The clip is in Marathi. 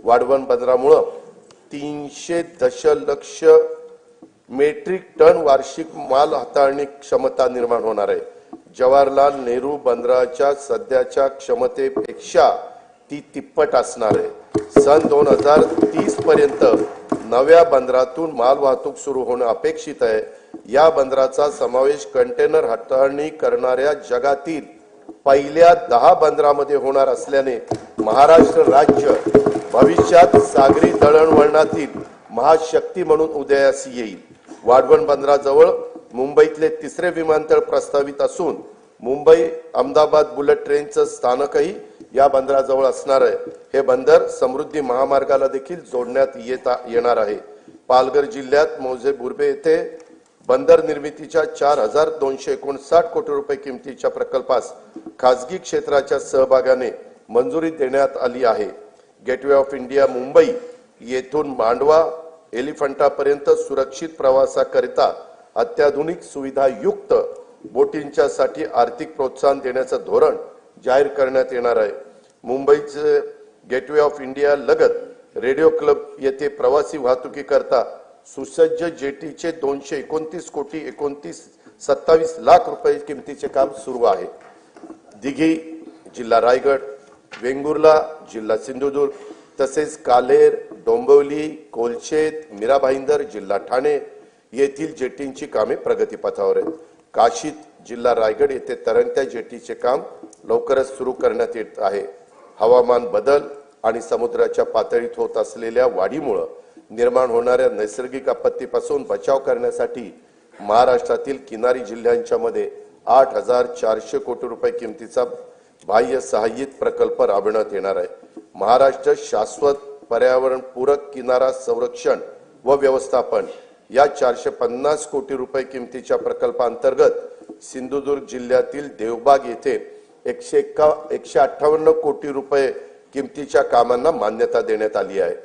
वाढवण बंदरामुळे 300 दशलक्ष मेट्रिक टन वार्षिक माल हाताळणी क्षमता निर्माण होणार आहे। जवाहरलाल नेहरू बंदराच्या सध्याच्या क्षमतेपेक्षा ती तिप्पट असणार आहे। सन 2030 पर्यंत नव्या बंदरातून माल वाहतूक सुरू होणे अपेक्षित आहे। या बंदराचा समावेश कंटेनर हाताळणी करणाऱ्या जगातील पहिल्या 10 बंदरांमध्ये होणार असल्याने महाराष्ट्र राज्य भविष्यात सागरी दळणवळणातील महाशक्ती म्हणून उदयास येईल। वाढवण बंदराजवळ मुंबईतले तिसरे विमानतळ प्रस्तावित असून मुंबई अहमदाबाद बुलेट ट्रेनचं स्थानकही या बंदराजवळ असणार आहे। हे बंदर समृद्धी महामार्गाला देखील जोडण्यात येणार आहे। पालघर जिल्ह्यात मौजे बुर्बे येथे बंदर निर्मितीच्या 4259 कोटी रुपये किमतीच्या प्रकल्पास खासगी क्षेत्राच्या सहभागाने मंजुरी देण्यात आली आहे। गेटवे ऑफ इंडिया मुंबई येथून मांडवा एलिफंटापर्यंत सुरक्षित प्रवासाकरिता अत्याधुनिक सुविधायुक्त बोटींच्या साठी आर्थिक प्रोत्साहन देण्याचे धोरण जाहीर करण्यात येणार आहे। मुंबईचे गेटवे ऑफ इंडिया लगत रेडिओ क्लब येथे प्रवासी वाहतुकीकरता सुसज्ज जेटीचे 229 कोटी 27 लाख रुपये किमतीचे काम सुरू आहे। दिघी जिल्हा रायगड, वेंगुर्ला जिल्हा सिंधुदुर्ग तसेच कालेर, डोंबिवली, कोलशेत, मीरा भाईंदर जिल्हा ठाणे येथील जेटींची कामे प्रगतीपथावर आहेत। काशीत जिल्हा रायगड येथे तरंगत्या जेटीचे काम लवकरच सुरू करण्यात येत आहे। हवामान बदल आणि समुद्राच्या पातळीत होत असलेल्या वाढीमुळे निर्माण होणाऱ्या नैसर्गिक आपत्तीपासून बचाव करण्यासाठी महाराष्ट्रातील किनारी जिल्ह्यांच्या मध्ये 8400 कोटी रुपये किमतीचा बाह्य सहाय्यित प्रकल्प राबवण्यात येणार आहे। महाराष्ट्र शाश्वत पर्यावरण पूरक किनारा संरक्षण व व्यवस्थापन या 450 कोटी रुपये किमतीच्या प्रकल्पांतर्गत सिंधुदुर्ग जिल्ह्यातील देवबाग येथे 158 कोटी रुपये किमतीच्या कामांना मान्यता देण्यात आली आहे।